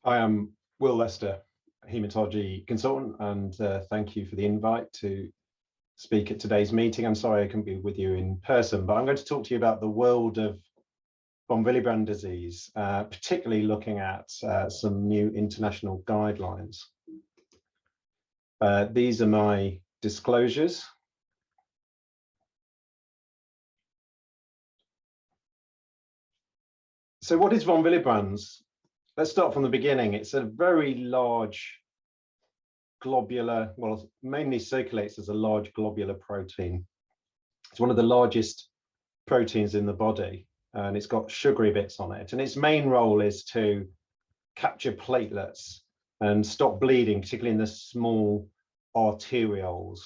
Hi, I'm Will Lester, Haematology consultant, and thank you for the invite to speak at today's meeting. I'm sorry I couldn't be with you in person, but I'm going to talk to you about the world of Von Willebrand disease, particularly looking at some new international guidelines. These are my disclosures. So what is Von Willebrand's? Let's start from the beginning. It's a very large globular, well, it mainly circulates as a large globular protein. It's one of the largest proteins in the body, and it's got sugary bits on it. And its main role is to capture platelets and stop bleeding, particularly in the small arterioles.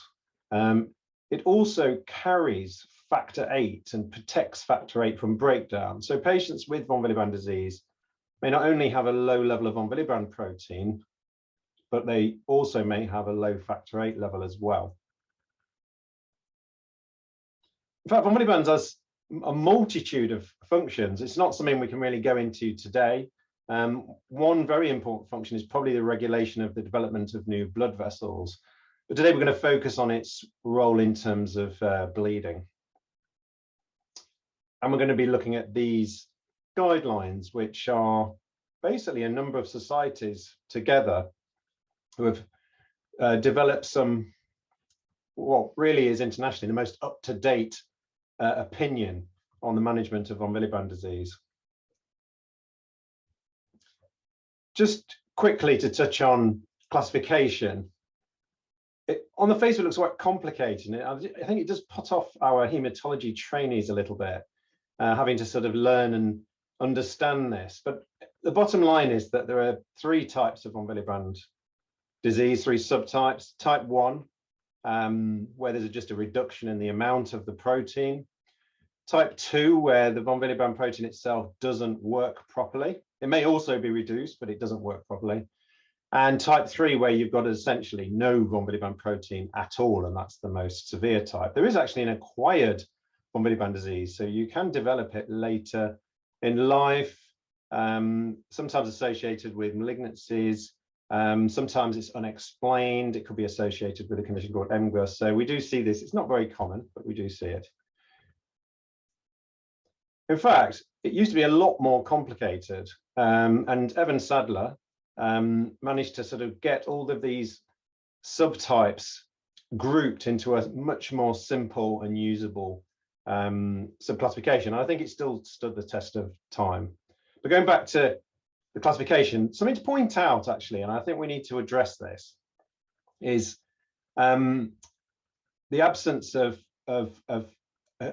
It also carries factor VIII and protects factor VIII from breakdown. So patients with von Willebrand disease may not only have a low level of von Willebrand protein, but they also may have a low factor VIII level as well. In fact, von Willebrand has a multitude of functions. It's not something we can really go into today. One very important function is probably the regulation of the development of new blood vessels. But today we're going to focus on its role in terms of bleeding. And we're going to be looking at these guidelines, which are basically a number of societies together who have developed some, what really is internationally the most up-to-date opinion on the management of von Willebrand disease. Just quickly to touch on classification. On the face of it looks quite complicated. I think it does put off our haematology trainees a little bit, having to sort of learn and understand this. But the bottom line is that there are three types of von Willebrand disease, three subtypes. Type 1, where there's just a reduction in the amount of the protein. Type 2, where the von Willebrand protein itself doesn't work properly. It may also be reduced, but it doesn't work properly. And type 3, where you've got essentially no von Willebrand protein at all, and that's the most severe type. There is actually an acquired von Willebrand disease, so you can develop it later in life, sometimes associated with malignancies. Sometimes it's unexplained. It could be associated with a condition called MGUS. So we do see this. It's not very common, but we do see it. In fact, it used to be a lot more complicated. And Evan Sadler managed to sort of get all of these subtypes grouped into a much more simple and usable subclassification. I think it still stood the test of time. But going back to the classification, something to point out actually, and I think we need to address this, is the absence of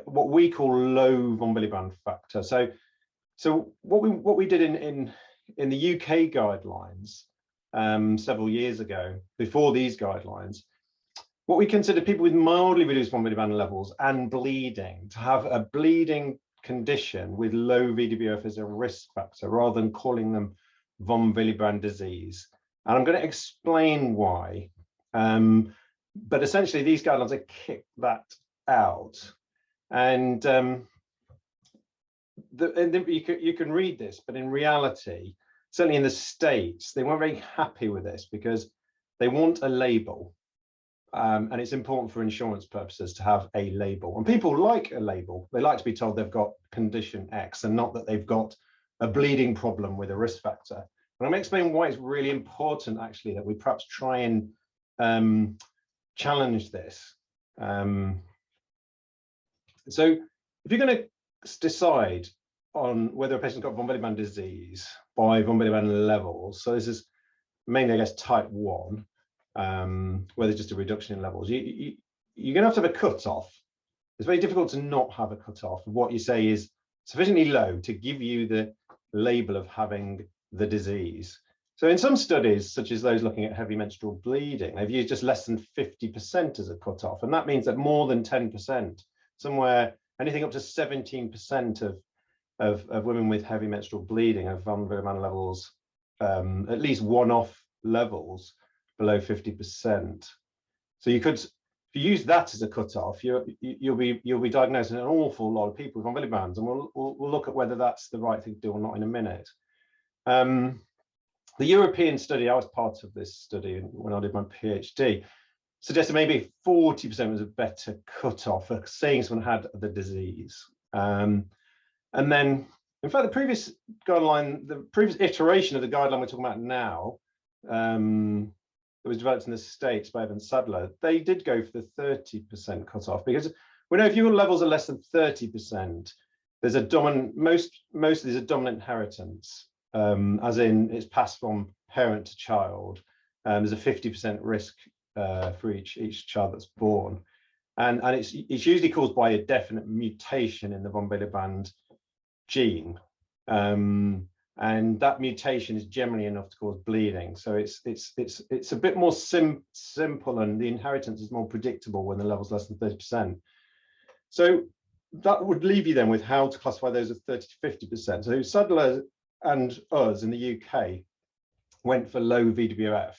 what we call low von Willebrand factor. So what we did in the UK guidelines several years ago, before these guidelines, what we considered people with mildly reduced von Willebrand levels and bleeding to have a bleeding condition with low VWF as a risk factor, rather than calling them von Willebrand disease. And I'm going to explain why. But essentially, these guidelines have kicked that out. And you can read this, but in reality, certainly in the States, they weren't very happy with this because they want a label. And it's important for insurance purposes to have a label. And people like a label. They like to be told they've got condition X and not that they've got a bleeding problem with a risk factor. And I'm going to explain why it's really important, actually, that we perhaps try and challenge this. So if you're going to decide on whether a patient's got von Willebrand disease by von Willebrand levels, so this is mainly, I guess, type 1, where there's just a reduction in levels, you're going to have a cutoff. It's very difficult to not have a cutoff of what you say is sufficiently low to give you the label of having the disease. So in some studies, such as those looking at heavy menstrual bleeding, they've used just less than 50% as a cutoff. And that means that more than 10%, somewhere anything up to 17% of women with heavy menstrual bleeding have von Willebrand levels, at least one-off levels below 50%. So you could, if you use that as a cutoff, you'll be diagnosing an awful lot of people with von Willebrands, and we'll look at whether that's the right thing to do or not in a minute. The European study, I was part of this study when I did my PhD, suggested maybe 40% was a better cutoff for saying someone had the disease. And then, in fact, the previous guideline, the previous iteration of the guideline we're talking about now, that was developed in the States by Evan Sadler, they did go for the 30% cutoff, because we know if your levels are less than 30%, there's a dominant, most of these are dominant inheritance, as in it's passed from parent to child. There's a 50% risk for each child that's born, and it's usually caused by a definite mutation in the von Willebrand gene, and that mutation is generally enough to cause bleeding. So it's a bit more simple, and the inheritance is more predictable when the level's less than 30%. So that would leave you then with how to classify those as 30 to 50%. So Sadler and us in the UK went for low VWF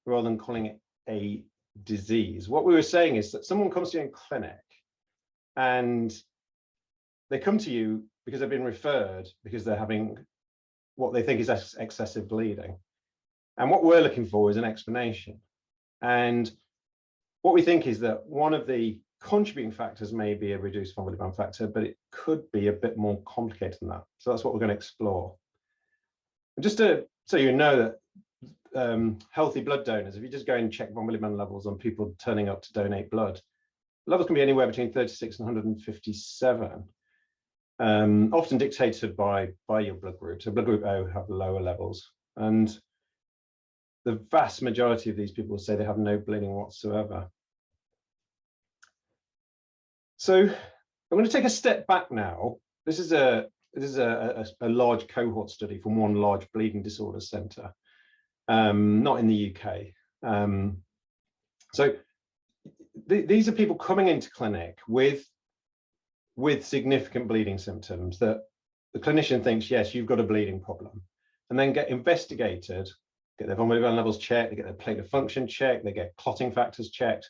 rather than calling it a disease. What we were saying is that someone comes to you in clinic and they come to you because they've been referred because they're having what they think is excessive bleeding. And what we're looking for is an explanation. And what we think is that one of the contributing factors may be a reduced von Willebrand factor, but it could be a bit more complicated than that. So that's what we're going to explore. And just so you know that healthy blood donors, if you just go and check von Willebrand levels on people turning up to donate blood, levels can be anywhere between 36 and 157, often dictated by your blood group. So blood group O have lower levels, and the vast majority of these people say they have no bleeding whatsoever. So I'm going to take a step back now. This is a large cohort study from one large bleeding disorder centre. Not in the UK. So these are people coming into clinic with significant bleeding symptoms that the clinician thinks, yes, you've got a bleeding problem, and then get investigated, get their von Willebrand levels checked, they get their platelet function checked, they get clotting factors checked,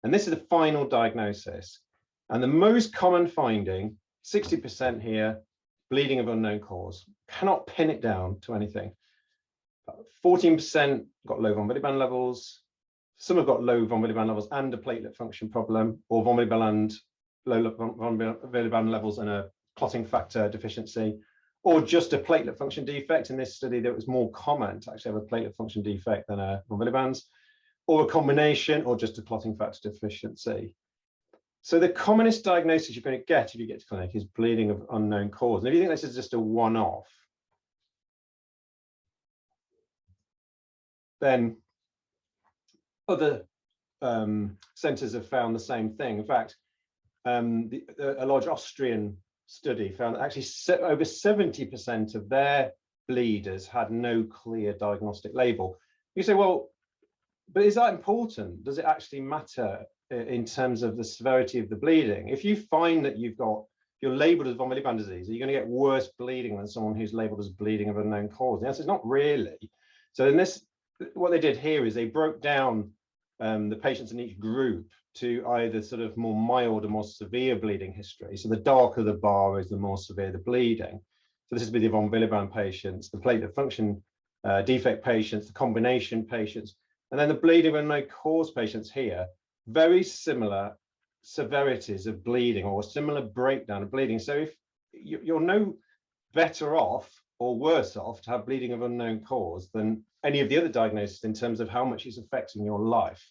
and this is the final diagnosis. And the most common finding, 60% here, bleeding of unknown cause. Cannot pin it down to anything. 14% got low von Willebrand levels. Some have got low von Willebrand levels and a platelet function problem, or von Willebrand, low von Willebrand levels and a clotting factor deficiency, or just a platelet function defect. In this study, that was more common to actually have a platelet function defect than a von Willebrand's, or a combination, or just a clotting factor deficiency. So the commonest diagnosis you're going to get if you get to clinic is bleeding of unknown cause. And if you think this is just a one-off, then other centres have found the same thing. In fact, a large Austrian study found that actually over 70% of their bleeders had no clear diagnostic label. You say, well, but is that important? Does it actually matter in terms of the severity of the bleeding? If you find that you're labelled as von Willebrand disease, are you going to get worse bleeding than someone who's labelled as bleeding of unknown cause? The answer is not really. So in this, what they did here is they broke down the patients in each group to either sort of more mild or more severe bleeding history. So the darker the bar is, the more severe the bleeding. So this would be the von Willebrand patients, the platelet function defect patients, the combination patients, and then the bleeding of unknown cause patients here. Very similar severities of bleeding, or a similar breakdown of bleeding. So if you're no better off or worse off to have bleeding of unknown cause than any of the other diagnoses in terms of how much it's affecting your life.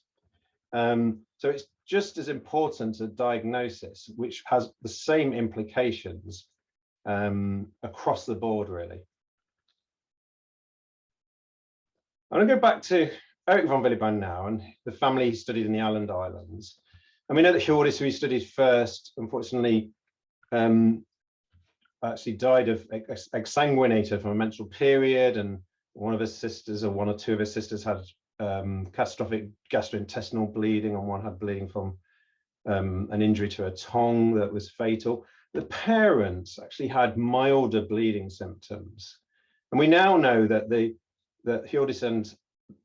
So it's just as important a diagnosis, which has the same implications across the board, really. I'm going to go back to Eric von Willebrand now, and the family he studied in the Åland Islands. And we know that Hjordis, who he studied first, unfortunately actually died of exsanguinated from a menstrual period, and one of his sisters, or one or two of his sisters, had catastrophic gastrointestinal bleeding, and one had bleeding from an injury to a tongue that was fatal. The parents actually had milder bleeding symptoms. And we now know that that Hjordis and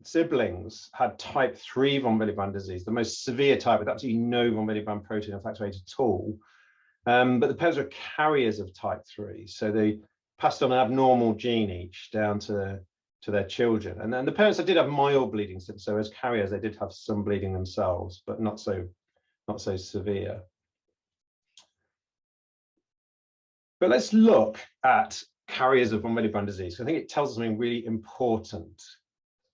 siblings had type 3 von Willebrand disease, the most severe type, with absolutely no von Willebrand protein or factor VIII at all. But the parents were carriers of type 3, so they passed on an abnormal gene each down to to their children. And then the parents did have mild bleeding, so as carriers, they did have some bleeding themselves, but not so severe. But let's look at carriers of von Willebrand disease. I think it tells us something really important.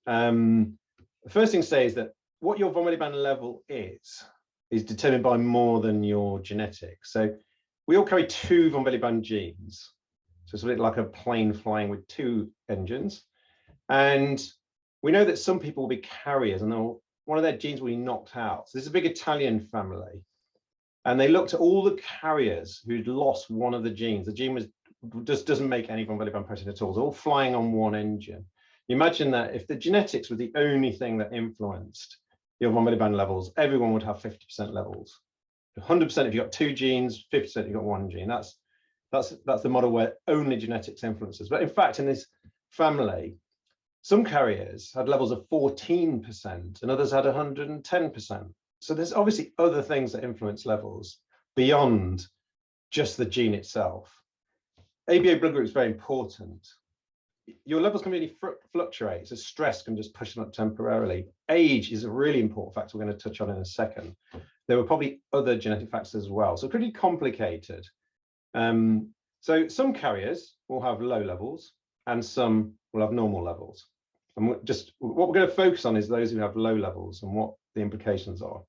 The first thing to say is that what your von Willebrand level is determined by more than your genetics. So we all carry 2 von Willebrand genes. So it's a bit like a plane flying with 2 engines. And we know that some people will be carriers and one of their genes will be knocked out. So this is a big Italian family. And they looked at all the carriers who'd lost one of the genes. The gene just doesn't make any von Willebrand protein at all. It's all flying on one engine. You imagine that if the genetics were the only thing that influenced your von Willebrand levels, everyone would have 50% levels. 100% if you've got 2 genes, 50% if you've got 1 gene. That's the model where only genetics influences. But in fact, in this family, some carriers had levels of 14% and others had 110%. So there's obviously other things that influence levels beyond just the gene itself. ABA blood group is very important. Your levels can really fluctuate, so stress can just push them up temporarily. Age is a really important factor we're going to touch on in a second. There were probably other genetic factors as well, so pretty complicated. So some carriers will have low levels and some will have normal levels. And what we're going to focus on is those who have low levels and what the implications are.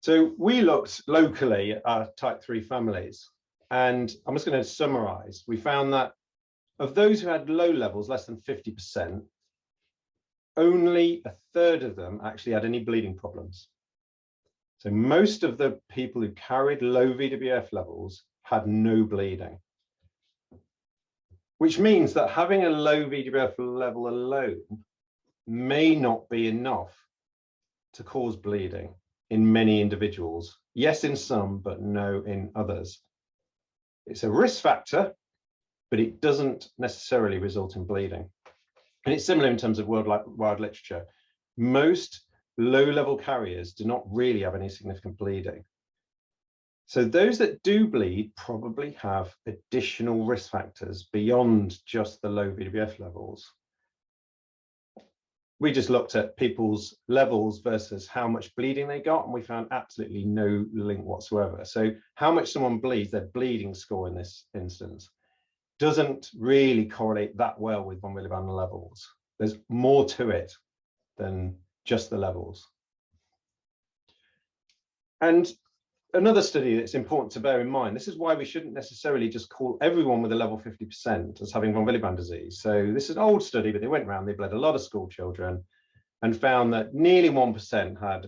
So we looked locally at our type 3 families, and I'm just going to summarize. We found that of those who had low levels, less than 50%, only 1/3 of them actually had any bleeding problems. So most of the people who carried low VWF levels had no bleeding, which means that having a low VWF level alone may not be enough to cause bleeding in many individuals. Yes, in some, but no in others. It's a risk factor, but it doesn't necessarily result in bleeding. And it's similar in terms of worldwide literature. Most low-level carriers do not really have any significant bleeding. So those that do bleed probably have additional risk factors beyond just the low VWF levels. We just looked at people's levels versus how much bleeding they got, and we found absolutely no link whatsoever. So how much someone bleeds, their bleeding score in this instance, doesn't really correlate that well with von Willebrand levels. There's more to it than just the levels. And another study that's important to bear in mind, this is why we shouldn't necessarily just call everyone with a level 50% as having von Willebrand disease. So this is an old study, but they went around, they bled a lot of school children and found that nearly 1% had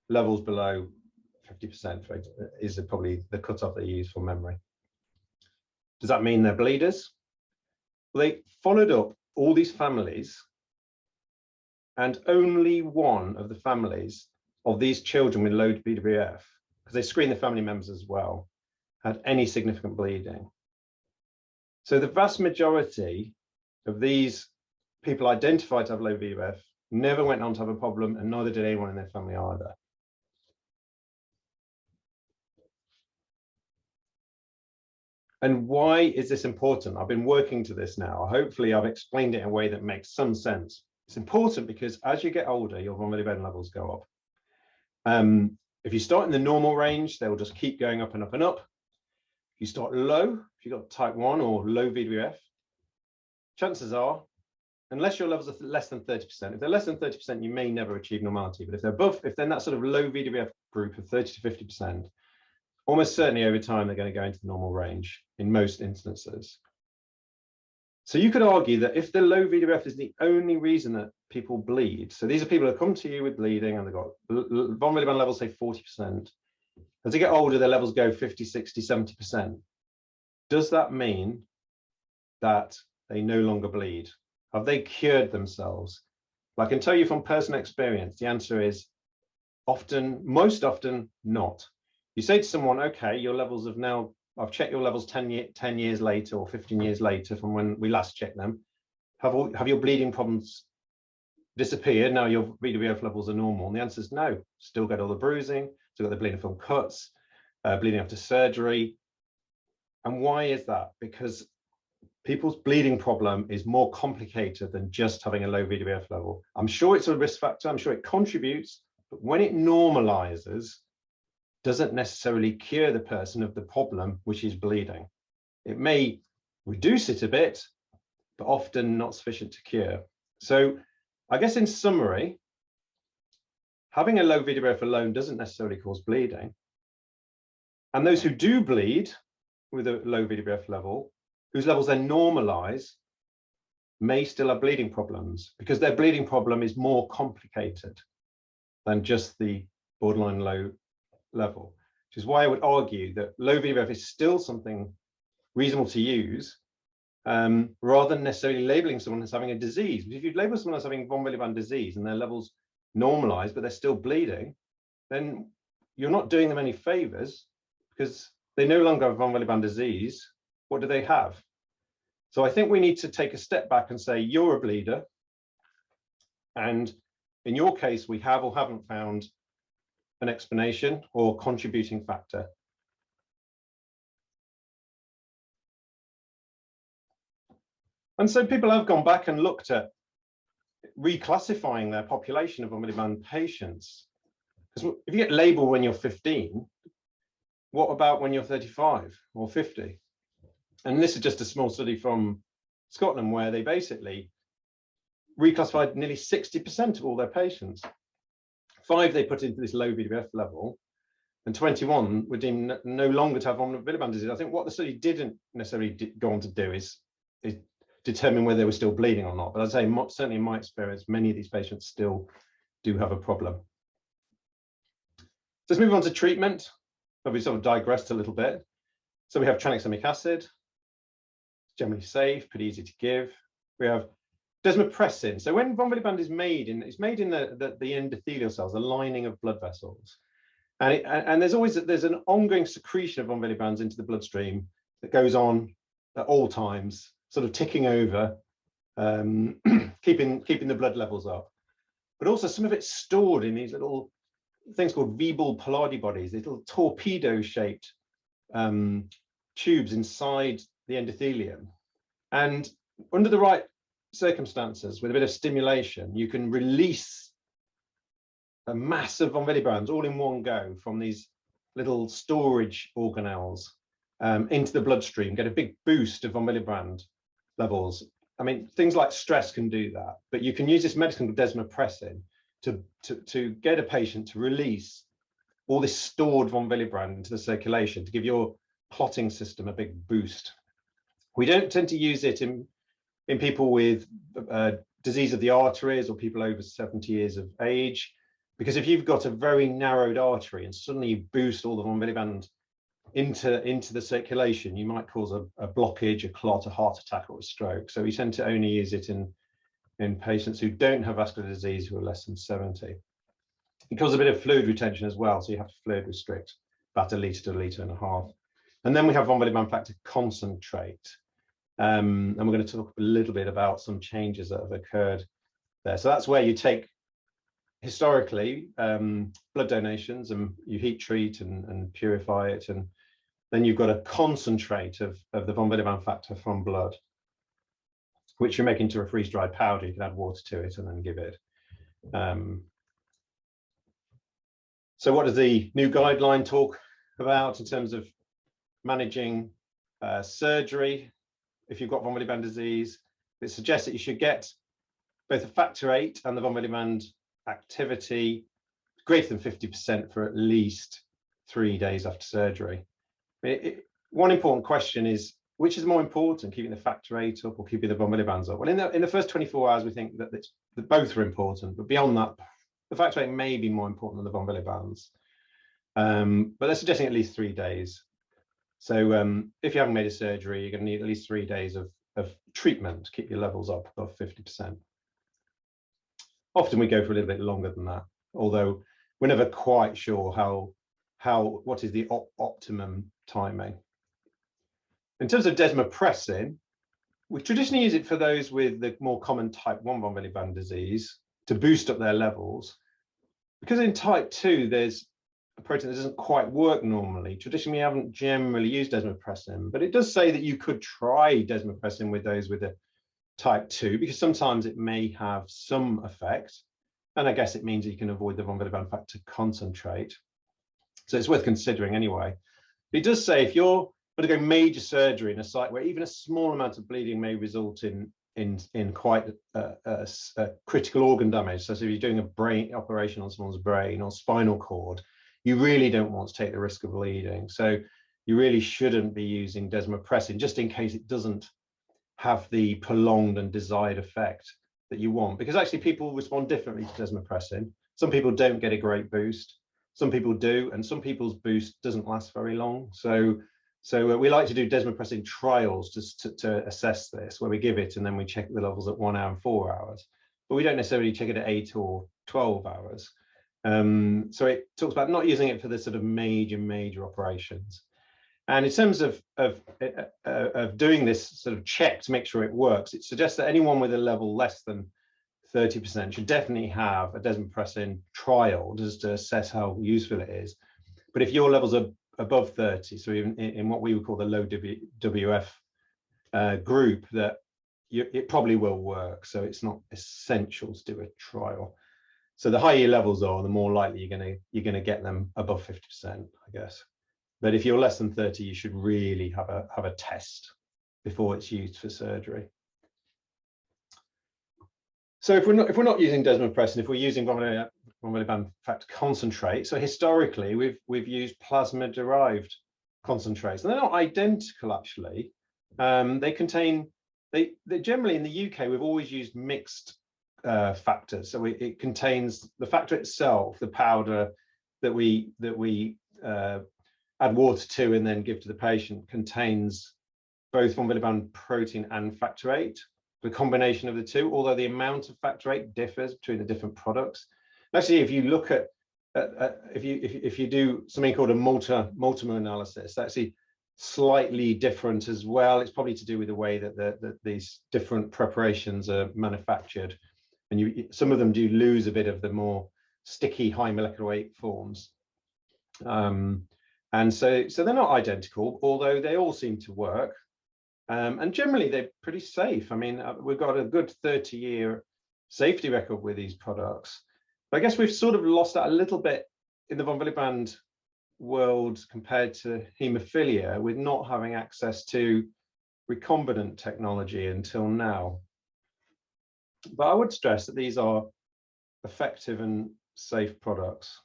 levels below 50%, is probably the cutoff they use for memory. Does that mean they're bleeders? Well, they followed up all these families, and only one of the families of these children with low VWF, because they screened the family members as well, had any significant bleeding. So the vast majority of these people identified to have low VWF never went on to have a problem, and neither did anyone in their family either. And why is this important? I've been working to this now. Hopefully I've explained it in a way that makes some sense. It's important because as you get older, your von Willebrand levels go up. If you start in the normal range, they will just keep going up and up and up. If you start low, if you've got type 1 or low VWF, chances are, unless your levels are less than 30%, if they're less than 30%, you may never achieve normality. But if they're above, if they're in that sort of low VWF group of 30 to 50%, almost certainly over time, they're going to go into the normal range in most instances. So you could argue that if the low VWF is the only reason that people bleed, so these are people who come to you with bleeding and they've got von Willebrand levels, say 40%. As they get older, their levels go 50, 60, 70%. Does that mean that they no longer bleed? Have they cured themselves? Well, I can tell you from personal experience, the answer is often, most often not. You say to someone, okay, your levels have now, I've checked your levels 10 years later or 15 years later from when we last checked them. Have your bleeding problems disappeared? Now your VWF levels are normal. And the answer is no. Still get all the bruising, still got the bleeding from cuts, bleeding after surgery. And why is that? Because people's bleeding problem is more complicated than just having a low VWF level. I'm sure it's a risk factor, I'm sure it contributes, but when it normalizes, doesn't necessarily cure the person of the problem, which is bleeding. It may reduce it a bit, but often not sufficient to cure. So I guess in summary, having a low VWF alone doesn't necessarily cause bleeding. And those who do bleed with a low VWF level, whose levels then normalize, may still have bleeding problems because their bleeding problem is more complicated than just the borderline low level, which is why I would argue that low VWF is still something reasonable to use, rather than necessarily labeling someone as having a disease. If you label someone as having von Willebrand disease and their levels normalize, but they're still bleeding, then you're not doing them any favors because they no longer have von Willebrand disease. What do they have? So I think we need to take a step back and say, you're a bleeder. And in your case, we have or haven't found an explanation or contributing factor. And so people have gone back and looked at reclassifying their population of von Willebrand patients. Because if you get labeled when you're 15, what about when you're 35 or 50? And this is just a small study from Scotland where they basically reclassified nearly 60% of all their patients. 5 they put into this low VWF level, and 21 were deemed no longer to have von Willebrand disease. I think what the study didn't necessarily go on to do is determine whether they were still bleeding or not. But I'd say certainly in my experience, many of these patients still do have a problem. Let's move on to treatment. We sort of digressed a little bit. So we have tranexamic acid, generally safe, pretty easy to give. We have desmopressin. So when von Willebrand is made, it's made in the endothelial cells, the lining of blood vessels. And there's an ongoing secretion of von Willebrands into the bloodstream that goes on at all times, sort of ticking over, keeping the blood levels up. But also some of it's stored in these little things called Weibel Palade bodies, little torpedo-shaped tubes inside the endothelium. And under the right circumstances, with a bit of stimulation, you can release a mass of von Willebrands all in one go from these little storage organelles into the bloodstream, get a big boost of von Willebrand levels. I mean, things like stress can do that, but you can use this medicine called desmopressin to get a patient to release all this stored von Willebrand into the circulation to give your clotting system a big boost. We don't tend to use it in people with disease of the arteries or people over 70 years of age, because if you've got a very narrowed artery and suddenly you boost all the von Willebrand into the circulation, you might cause a blockage, a clot, a heart attack, or a stroke. So we tend to only use it in patients who don't have vascular disease who are less than 70. It causes a bit of fluid retention as well, so you have to fluid restrict about 1 litre to 1.5 litres. And then we have von Willebrand factor concentrate. And we're going to talk a little bit about some changes that have occurred there. So that's where you take, historically, blood donations and you heat treat and purify it. And then you've got a concentrate of the von Willebrand factor from blood, which you make into a freeze-dried powder. You can add water to it and then give it. So what does the new guideline talk about in terms of managing surgery if you've got von Willebrand disease? It suggests that you should get both the factor VIII and the von Willebrand activity greater than 50% for at least 3 days after surgery. One important question is, which is more important, keeping the factor VIII up or keeping the von Willebrands up? Well, in the first 24 hours, we think that both are important, but beyond that, the factor VIII may be more important than the von Willebrands. But they're suggesting at least 3 days. So if you haven't made a surgery, you're going to need at least 3 days of treatment to keep your levels up above 50%. Often we go for a little bit longer than that, although we're never quite sure what is the optimum timing. In terms of desmopressin, we traditionally use it for those with the more common type 1 von Willebrand disease to boost up their levels. Because in type 2, there's a protein that doesn't quite work normally. Traditionally, we haven't generally used desmopressin, but it does say that you could try desmopressin with those with a type 2, because sometimes it may have some effect. And I guess it means you can avoid the von Willebrand factor concentrate. So it's worth considering anyway. It does say if you're going to go major surgery in a site where even a small amount of bleeding may result in quite a critical organ damage. So if you're doing a brain operation on someone's brain or spinal cord, you really don't want to take the risk of bleeding. So you really shouldn't be using desmopressin, just in case it doesn't have the prolonged and desired effect that you want. Because actually people respond differently to desmopressin. Some people don't get a great boost, some people do, and some people's boost doesn't last very long. So we like to do desmopressin trials just to assess this, where we give it and then we check the levels at 1 hour and 4 hours, but we don't necessarily check it at 8 or 12 hours. So it talks about not using it for the sort of major operations. And in terms of doing this sort of check to make sure it works, it suggests that anyone with a level less than 30% should definitely have a desmopressin trial just to assess how useful it is. But if your levels are above 30, so even in what we would call the low WF group, that it probably will work. So it's not essential to do a trial. So the higher your levels are, the more likely you're gonna get them above 50%, I guess. But if you're less than 30, you should really have a test before it's used for surgery. So if we're not using desmopressin, if we're using von Willebrand factor concentrate, so historically we've used plasma-derived concentrates, and they're not identical actually. They generally in the UK we've always used mixed factors. So it contains the factor itself, the powder that we add water to and then give to the patient, contains both von Willebrand protein and factor VIII, the combination of the two, although the amount of factor VIII differs between the different products. Actually, if you look at if you do something called a multimer analysis, that's actually slightly different as well. It's probably to do with the way that these different preparations are manufactured, and some of them do lose a bit of the more sticky high molecular weight forms. And so they're not identical, although they all seem to work. And generally they're pretty safe. I mean, we've got a good 30-year safety record with these products. But I guess we've sort of lost that a little bit in the von Willebrand world compared to haemophilia, with not having access to recombinant technology until now. But I would stress that these are effective and safe products.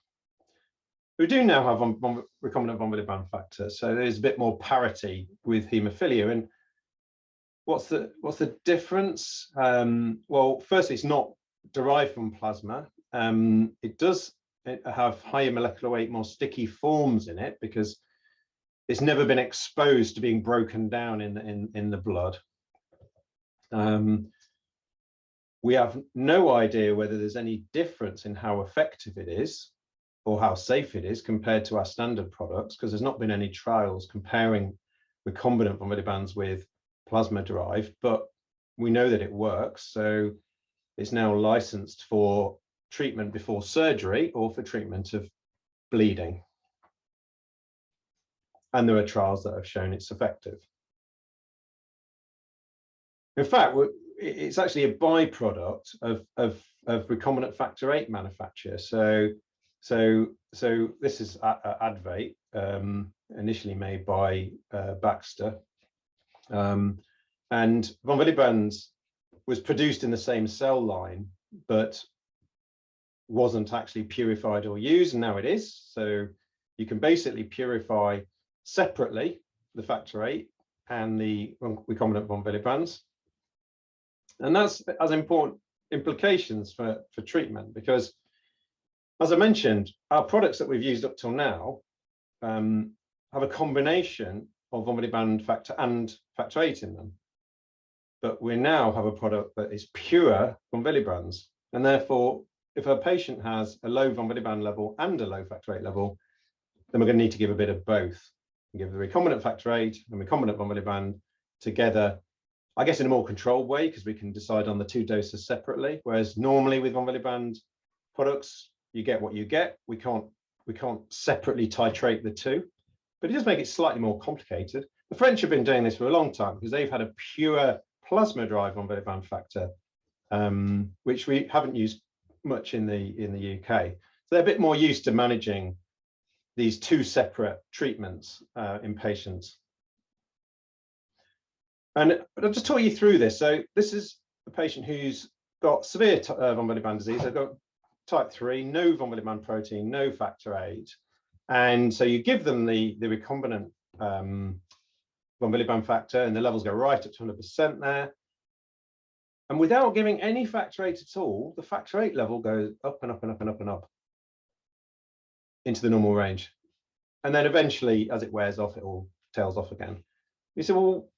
We do now have recombinant von Willebrand factor, so there's a bit more parity with haemophilia. And what's the difference? Well, firstly, it's not derived from plasma. It does have higher molecular weight, more sticky forms in it, because it's never been exposed to being broken down in the blood. We have no idea whether there's any difference in how effective it is or how safe it is compared to our standard products, because there's not been any trials comparing recombinant von Willebrand's with plasma derived, but we know that it works. So it's now licensed for treatment before surgery or for treatment of bleeding. And there are trials that have shown it's effective. In fact, it's actually a byproduct of recombinant factor VIII manufacture. So this is Advate, initially made by Baxter, and von Willebrand's was produced in the same cell line, but wasn't actually purified or used, and now it is. So you can basically purify separately the factor VIII and the recombinant von Willebrand's, and that's has important implications for treatment, because, as I mentioned, our products that we've used up till now have a combination of von Willebrand factor and factor VIII in them. But we now have a product that is pure von Willebrand's, and therefore, if a patient has a low von Willebrand level and a low factor VIII level, then we're going to need to give a bit of both. And give the recombinant factor VIII and recombinant von Willebrand together, I guess in a more controlled way, because we can decide on the 2 doses separately. Whereas normally with von Willebrand products, you get what you get. We can't separately titrate the two, but it does make it slightly more complicated. The French have been doing this for a long time because they've had a pure plasma-derived von Willebrand factor, which we haven't used much in the UK. So they're a bit more used to managing these two separate treatments in patients. And I'll just talk you through this. So this is a patient who's got severe von Willebrand disease. They've got type 3, no von Willebrand protein, no factor VIII. And so you give them the recombinant von Willebrand factor, and the levels go right up to 100% there. And without giving any factor VIII at all, the factor VIII level goes up and up and up and up and up into the normal range. And then eventually, as it wears off, it all tails off again. You say, well,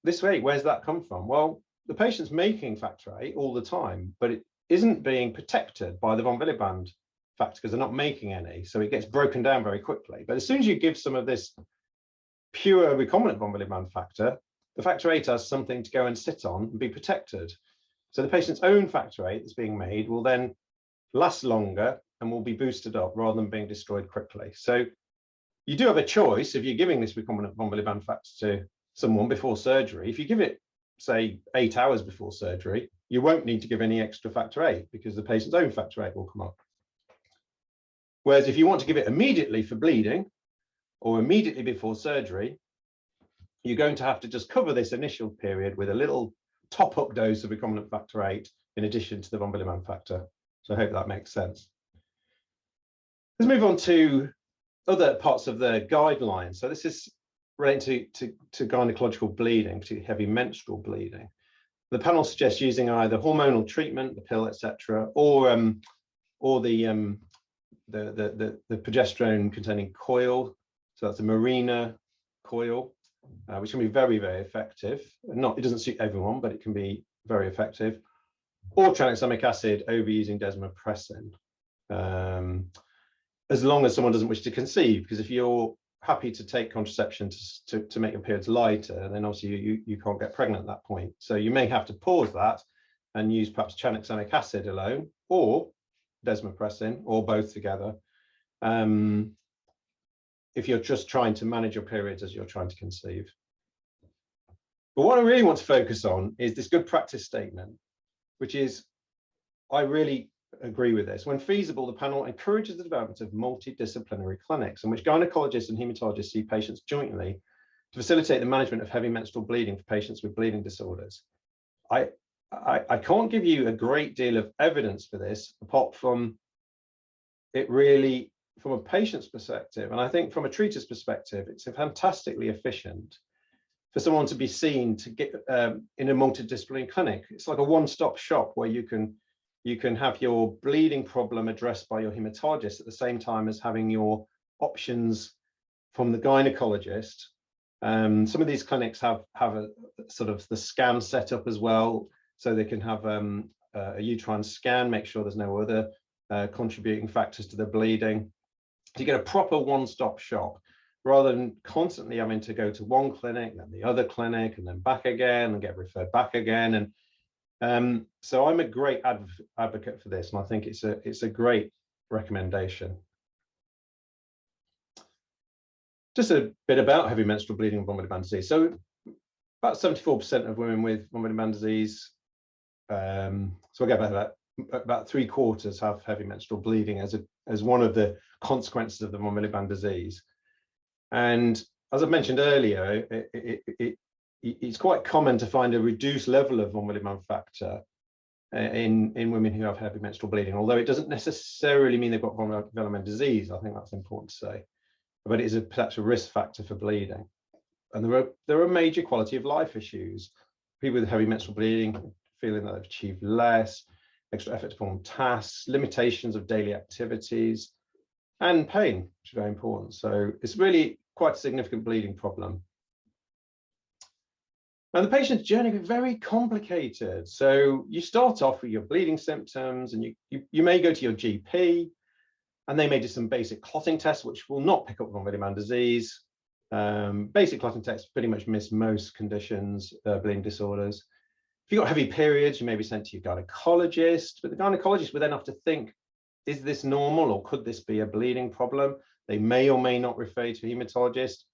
this rate, where's that come from? Well, the patient's making factor VIII all the time, but it isn't being protected by the von Willebrand factor because they're not making any. So it gets broken down very quickly. But as soon as you give some of this pure recombinant von Willebrand factor, the factor VIII has something to go and sit on and be protected. So the patient's own factor VIII that's being made will then last longer and will be boosted up rather than being destroyed quickly. So you do have a choice if you're giving this recombinant von Willebrand factor to someone before surgery. If you give it, say, 8 hours before surgery, you won't need to give any extra factor VIII because the patient's own factor VIII will come up. Whereas if you want to give it immediately for bleeding or immediately before surgery, you're going to have to just cover this initial period with a little top-up dose of recombinant factor VIII in addition to the von Willebrand factor. So I hope that makes sense. Let's move on to other parts of the guidelines. So this is relating to gynecological bleeding, particularly heavy menstrual bleeding. The panel suggests using either hormonal treatment, the pill, etc., or the progesterone-containing coil. So that's a Mirena coil, which can be very, very effective. It doesn't suit everyone, but it can be very effective. Or tranexamic acid over using desmopressin, as long as someone doesn't wish to conceive. Because if you're happy to take contraception to make your periods lighter, then obviously you can't get pregnant at that point. So you may have to pause that and use perhaps tranexamic acid alone, or desmopressin, or both together, if you're just trying to manage your periods as you're trying to conceive. But what I really want to focus on is this good practice statement, which is, I really agree with this. When feasible, the panel encourages the development of multidisciplinary clinics in which gynecologists and haematologists see patients jointly to facilitate the management of heavy menstrual bleeding for patients with bleeding disorders. I can't give you a great deal of evidence for this, apart from it really, from a patient's perspective, and I think from a treater's perspective, it's fantastically efficient for someone to be seen to get in a multidisciplinary clinic. It's like a one-stop shop where you can have your bleeding problem addressed by your haematologist at the same time as having your options from the gynecologist. Some of these clinics have a sort of the scan set up as well, so they can have a uterine scan, make sure there's no other contributing factors to the bleeding. So you get a proper one-stop shop rather than constantly having to go to one clinic, then the other clinic, and then back again and get referred back again. And so I'm a great advocate for this, and I think it's a great recommendation. Just a bit about heavy menstrual bleeding and von Willebrand disease. So about 74% of women with von Willebrand disease, so I get about 3/4 have heavy menstrual bleeding as one of the consequences of the von Willebrand disease. And as I mentioned earlier, it's quite common to find a reduced level of von Willebrand factor in women who have heavy menstrual bleeding, although it doesn't necessarily mean they've got von Willebrand disease. I think that's important to say, but it is perhaps a risk factor for bleeding. And there are major quality of life issues. People with heavy menstrual bleeding feeling that they've achieved less, extra effort to perform tasks, limitations of daily activities, and pain, which is very important. So it's really quite a significant bleeding problem. Now, the patient's journey can be very complicated. So you start off with your bleeding symptoms, and you may go to your GP, and they may do some basic clotting tests, which will not pick up von Willebrand disease. Basic clotting tests pretty much miss most conditions, bleeding disorders. If you've got heavy periods, you may be sent to your gynecologist, but the gynecologist would then have to think, is this normal, or could this be a bleeding problem? They may or may not refer you to a haematologist.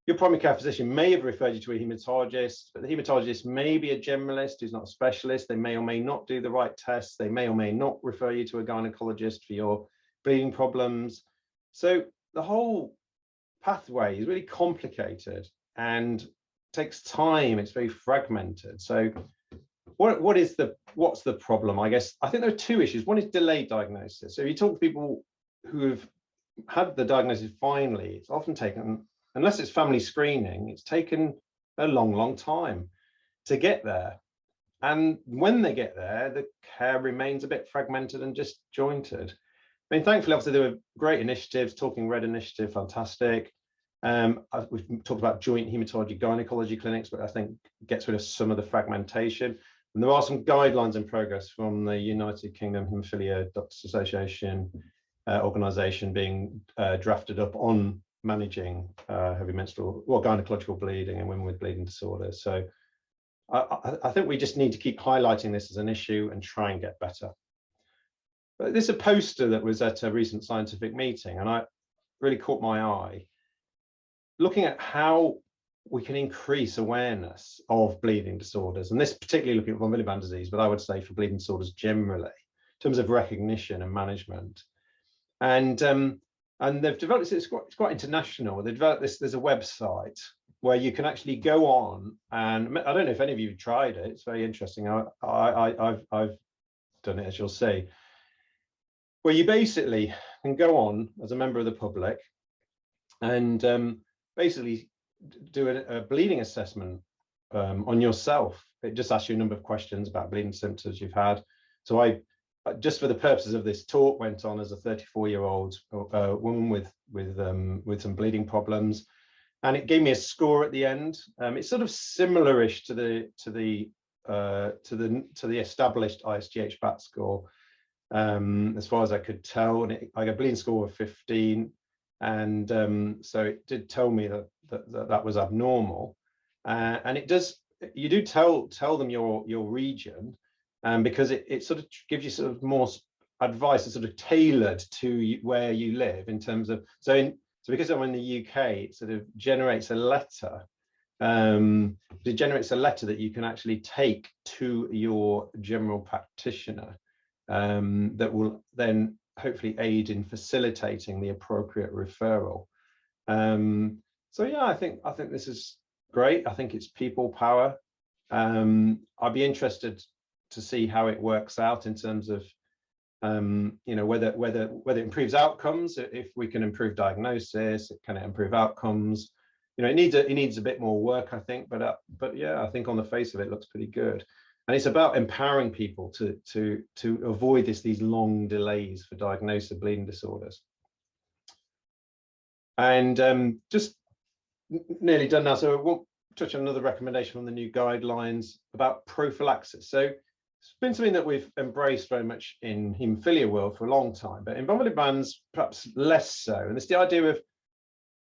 Your primary care physician may have referred you to a haematologist, but the haematologist may be a generalist who's not a specialist. They may or may not do the right tests. They may or may not refer you to a gynecologist for your bleeding problems. So the whole pathway is really complicated and takes time. It's very fragmented. So what's the problem? I think there are two issues. One is delayed diagnosis. So if you talk to people who have had the diagnosis finally, it's often taken, unless it's family screening, it's taken a long time to get there. And when they get there, the care remains a bit fragmented and disjointed. I mean, thankfully, obviously, there were great initiatives. Talking Red initiative, fantastic. We've talked about joint haematology, gynaecology clinics, but I think gets rid of some of the fragmentation. And there are some guidelines in progress from the United Kingdom Haemophilia Doctors Association organisation being drafted up on managing heavy menstrual, gynecological bleeding and women with bleeding disorders. So I think we just need to keep highlighting this as an issue and try and get better. But there's a poster that was at a recent scientific meeting, and I really caught my eye, looking at how we can increase awareness of bleeding disorders, and this particularly looking at von Willebrand disease, but I would say for bleeding disorders generally, in terms of recognition and management. And they've developed this, it's quite international. They've developed this, there's a website where you can actually go on, and I don't know if any of you have tried it, it's very interesting. I've done it, as you'll see, where you basically can go on as a member of the public and basically do a bleeding assessment on yourself. It just asks you a number of questions about bleeding symptoms you've had. So I, just for the purposes of this talk, went on as a 34-year-old woman with some bleeding problems, and it gave me a score at the end. It's sort of similar-ish to the established ISGH BAT score, as far as I could tell, and I got a bleeding score of 15, and so it did tell me that was abnormal, and it does. You do tell them your region, because it sort of gives you sort of more advice that's sort of tailored to where you live in terms of, so because I'm in the UK, it sort of generates a letter. It generates a letter that you can actually take to your general practitioner, that will then hopefully aid in facilitating the appropriate referral. So yeah, I think this is great. I think it's people power. I'd be interested to see how it works out in terms of whether it improves outcomes. If we can improve diagnosis, can it improve outcomes? It needs a bit more work, I think, but yeah, I think on the face of it, looks pretty good. And it's about empowering people to avoid these long delays for diagnosis of bleeding disorders. And just nearly done now, so I won't touch on another recommendation from the new guidelines about prophylaxis. So it's been something that we've embraced very much in haemophilia world for a long time, but in von Willebrand's perhaps less so. And it's the idea of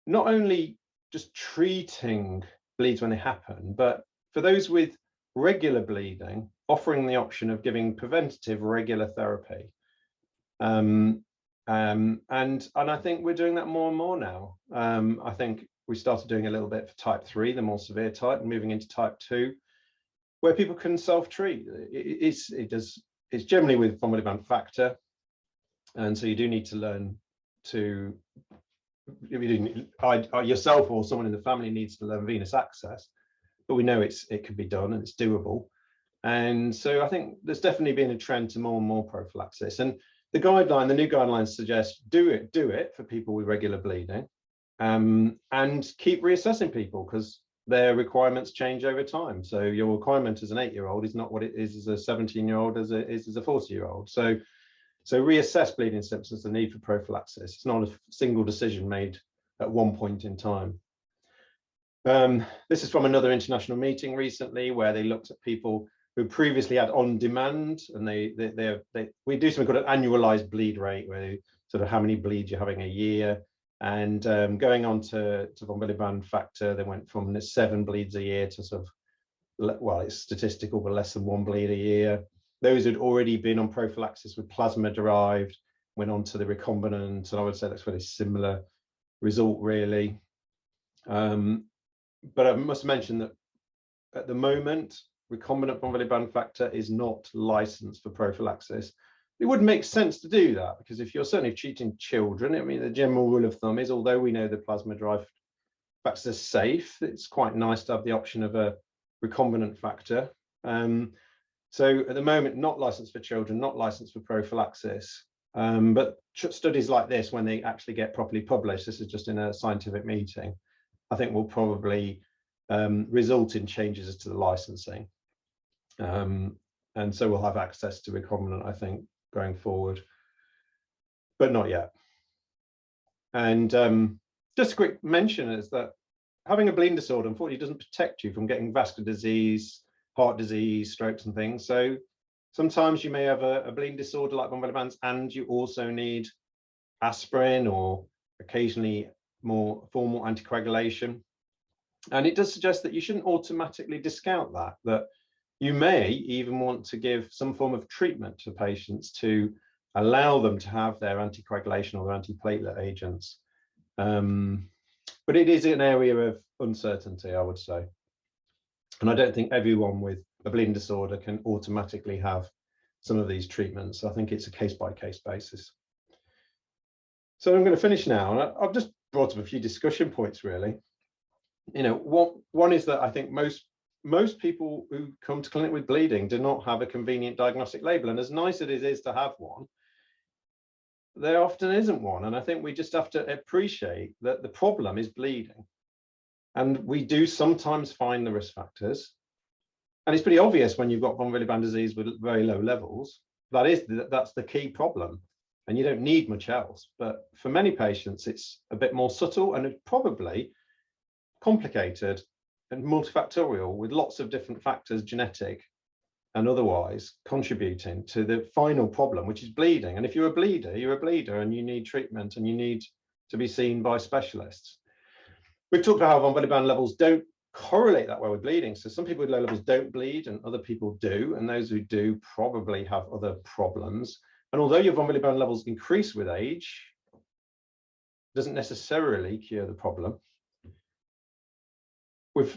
not only just treating bleeds when they happen, but for those with regular bleeding, offering the option of giving preventative regular therapy. And I think we're doing that more and more now. I think we started doing a little bit for type 3, the more severe type, and moving into type 2, where people can self-treat. It's generally with von Willebrand factor, and so you do need to learn to, yourself or someone in the family needs to learn venous access, but we know it can be done and it's doable. And so I think there's definitely been a trend to more and more prophylaxis. And the new guidelines suggest do it for people with regular bleeding, and keep reassessing people because their requirements change over time. So your requirement as an 8-year-old is not what it is as a 17-year-old, as a 40-year-old. So reassess bleeding symptoms, the need for prophylaxis. It's not a single decision made at one point in time. This is from another international meeting recently where they looked at people who previously had on demand, and we do something called an annualized bleed rate, where sort of how many bleeds you're having a year. And going on to von Willebrand factor, they went from 7 bleeds a year to sort of, well, it's statistical, but less than 1 bleed a year. Those who'd already been on prophylaxis with plasma derived, went on to the recombinant, and I would say that's a very similar result, really. But I must mention that at the moment, recombinant von Willebrand factor is not licensed for prophylaxis. It would make sense to do that, because if you're certainly treating children, I mean, the general rule of thumb is, although we know the plasma-derived factors are safe, it's quite nice to have the option of a recombinant factor. So at the moment, not licensed for children, not licensed for prophylaxis. But studies like this, when they actually get properly published, this is just in a scientific meeting, I think will probably result in changes as to the licensing. And so we'll have access to recombinant, I think, going forward, but not yet. And just a quick mention is that having a bleeding disorder, unfortunately, doesn't protect you from getting vascular disease, heart disease, strokes and things. So sometimes you may have a bleeding disorder like von Willebrand's, and you also need aspirin or occasionally more formal anticoagulation. And it does suggest that you shouldn't automatically discount that you may even want to give some form of treatment to patients to allow them to have their anticoagulation or their antiplatelet agents. But it is an area of uncertainty, I would say. And I don't think everyone with a bleeding disorder can automatically have some of these treatments. I think it's a case-by-case basis. So I'm going to finish now, and I've just brought up a few discussion points, really. You know, one is that I think most people who come to clinic with bleeding do not have a convenient diagnostic label, and as nice as it is to have one, there often isn't one. And I think we just have to appreciate that the problem is bleeding, and we do sometimes find the risk factors, and it's pretty obvious when you've got von Willebrand disease with very low levels. That's the key problem, and you don't need much else. But for many patients, it's a bit more subtle, and it's probably complicated and multifactorial, with lots of different factors, genetic and otherwise, contributing to the final problem, which is bleeding. And if you're a bleeder, you're a bleeder, and you need treatment, and you need to be seen by specialists. We've talked about how von Willebrand levels don't correlate that well with bleeding. So some people with low levels don't bleed, and other people do, and those who do probably have other problems. And although your von Willebrand levels increase with age, it doesn't necessarily cure the problem. We've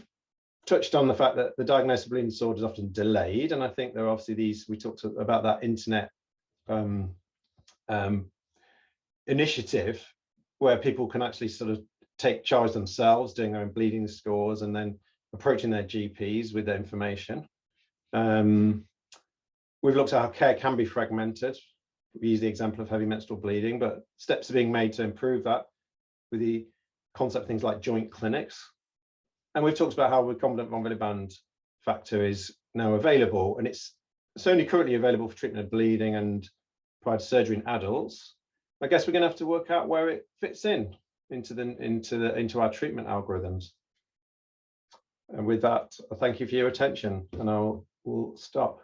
touched on the fact that the diagnosis of bleeding disorder is often delayed, and I think there are obviously these, we talked about that internet initiative where people can actually sort of take charge themselves, doing their own bleeding scores, and then approaching their GPs with their information. We've looked at how care can be fragmented. We use the example of heavy menstrual bleeding, but steps are being made to improve that with the concept of things like joint clinics. And we've talked about how recombinant von Willebrand factor is now available, and it's only currently available for treatment of bleeding and prior to surgery in adults. I guess we're going to have to work out where it fits into our treatment algorithms. And with that, I thank you for your attention, and we'll stop.